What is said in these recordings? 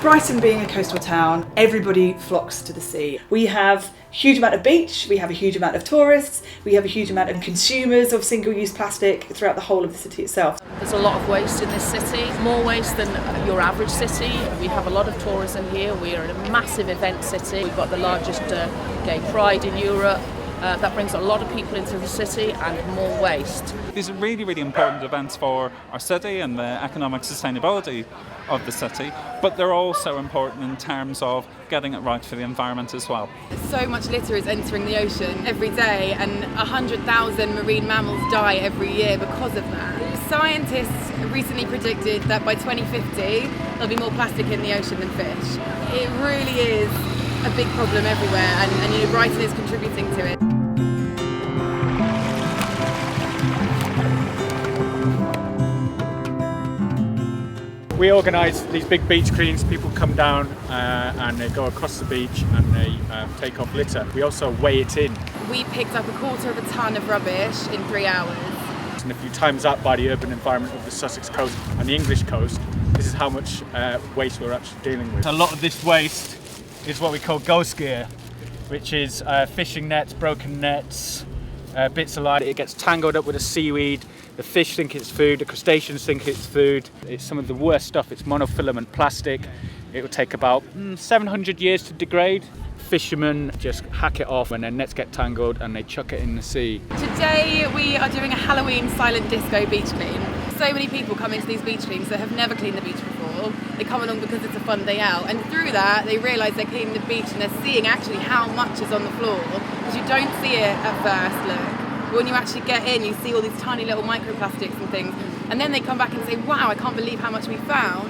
Brighton being a coastal town, everybody flocks to the sea. We have a huge amount of beach, we have a huge amount of tourists, we have a huge amount of consumers of single-use plastic throughout the whole of the city itself. There's a lot of waste in this city, more waste than your average city. We have a lot of tourism here. We are a massive event city. We've got the largest gay pride in Europe. That brings a lot of people into the city and more waste. These are really, really important events for our city and the economic sustainability of the city, but they're also important in terms of getting it right for the environment as well. So much litter is entering the ocean every day, and 100,000 marine mammals die every year because of that. Scientists recently predicted that by 2050 there'll be more plastic in the ocean than fish. It really is a big problem everywhere, and Brighton is contributing to it. We organise these big beach cleans. People come down and they go across the beach and they take off litter. We also weigh it in. We picked up 1/4 of a tonne of rubbish in 3 hours. And if you times that by the urban environment of the Sussex coast and the English coast, this is how much waste we're actually dealing with. A lot of this waste is what we call ghost gear, which is fishing nets, broken nets, bits of line. It gets tangled up with the seaweed. The fish think it's food, the crustaceans think it's food. It's some of the worst stuff. It's monofilament plastic. It will take about 700 years to degrade. Fishermen just hack it off when their nets get tangled and they chuck it in the sea. Today we are doing a Halloween silent disco beach clean. So many people come into these beach cleans that have never cleaned the beach before. They come along because it's a fun day out, and through that they realise they're cleaning the beach and they're seeing actually how much is on the floor, because you don't see it at first look. But when you actually get in, you see all these tiny little microplastics and things, and then they come back and say, wow, I can't believe how much we found.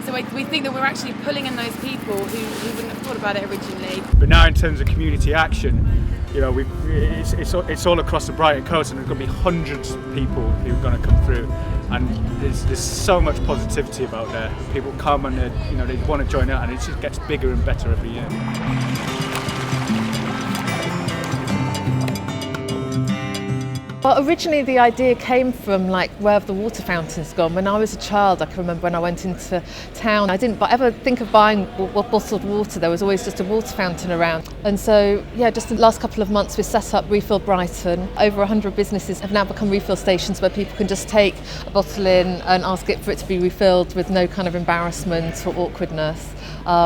So we think that we're actually pulling in those people who wouldn't have thought about it originally. But now in terms of community action, it's all across the Brighton coast, and there's going to be hundreds of people who are going to come through, and there's so much positivity about there. People come and they want to join out, and it just gets bigger and better every year. Well, originally the idea came from where have the water fountains gone. When I was a child, I can remember when I went into town, I didn't ever think of buying bottled water. There was always just a water fountain around. And so, just in the last couple of months, we set up Refill Brighton. Over 100 businesses have now become refill stations where people can just take a bottle in and ask for it to be refilled with no kind of embarrassment or awkwardness,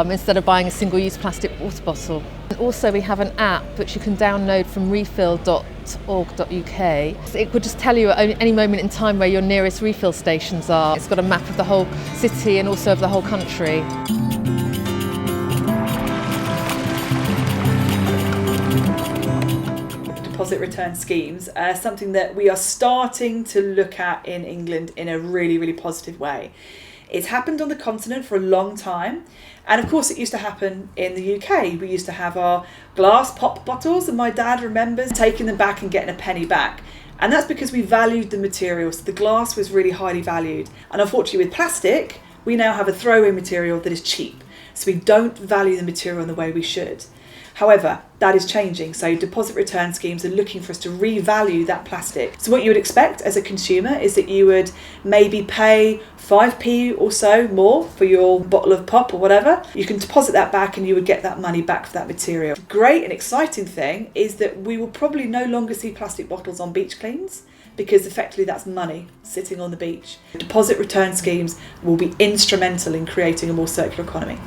instead of buying a single-use plastic water bottle. And also we have an app which you can download from refill.org.uk. It would just tell you at any moment in time where your nearest refill stations are. It's got a map of the whole city and also of the whole country. Deposit return schemes are something that we are starting to look at in England in a really, really positive way. It's happened on the continent for a long time, and of course it used to happen in the UK. We used to have our glass pop bottles, and my dad remembers taking them back and getting a penny back. And that's because we valued the materials. The glass was really highly valued. And unfortunately with plastic, we now have a throwaway material that is cheap. So we don't value the material in the way we should. However, that is changing. So deposit return schemes are looking for us to revalue that plastic. So what you would expect as a consumer is that you would maybe pay 5p or so more for your bottle of pop or whatever. You can deposit that back and you would get that money back for that material. The great and exciting thing is that we will probably no longer see plastic bottles on beach cleans, because effectively that's money sitting on the beach. Deposit return schemes will be instrumental in creating a more circular economy.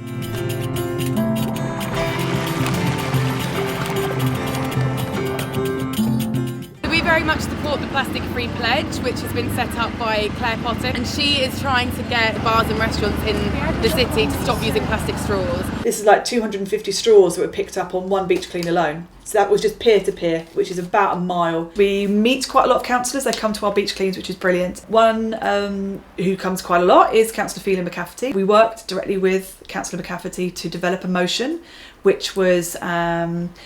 We very much support the Plastic Free Pledge, which has been set up by Claire Potter, and she is trying to get bars and restaurants in the city to stop using plastic straws. This is like 250 straws that were picked up on one beach clean alone. So that was just peer-to-peer, which is about a mile. We meet quite a lot of councillors. They come to our beach cleans, which is brilliant. One who comes quite a lot is Councillor Phelan McCafferty. We worked directly with Councillor McCafferty to develop a motion which was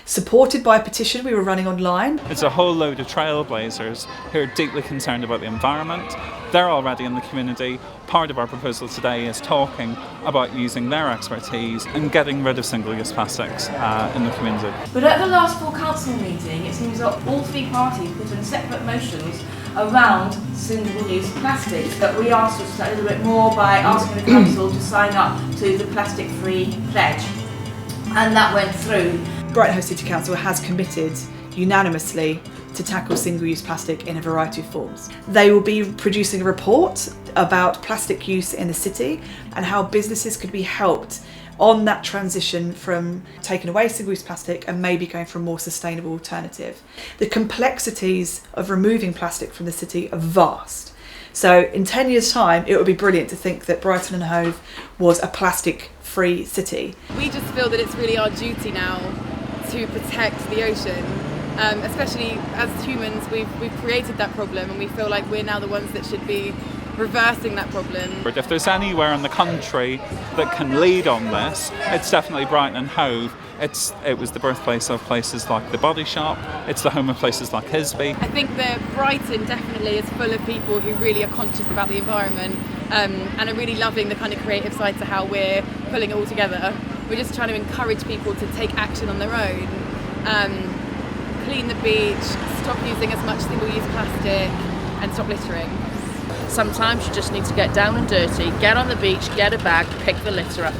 supported by a petition we were running online. It's a whole load of trailblazers who are deeply concerned about the environment. They're already in the community. Part of our proposal today is talking about using their expertise and getting rid of single-use plastics in the community. But at the last full council meeting, it seems that all three parties put in separate motions around single-use plastics. But we asked us a little bit more by asking the council to sign up to the plastic-free pledge, and that went through. Brighton Hove City Council has committed unanimously to tackle single-use plastic in a variety of forms. They will be producing a report about plastic use in the city and how businesses could be helped on that transition from taking away single-use plastic and maybe going for a more sustainable alternative. The complexities of removing plastic from the city are vast. So in 10 years' time, it would be brilliant to think that Brighton and Hove was a plastic-free city. We just feel that it's really our duty now to protect the ocean. Especially as humans, we've created that problem, and we feel like we're now the ones that should be reversing that problem. But if there's anywhere in the country that can lead on this, it's definitely Brighton and Hove. It was the birthplace of places like the Body Shop. It's the home of places like Hisby. I think that Brighton definitely is full of people who really are conscious about the environment and are really loving the kind of creative side to how we're pulling it all together. We're just trying to encourage people to take action on their own. Clean the beach, stop using as much single-use plastic, and stop littering. Sometimes you just need to get down and dirty, get on the beach, get a bag, pick the litter up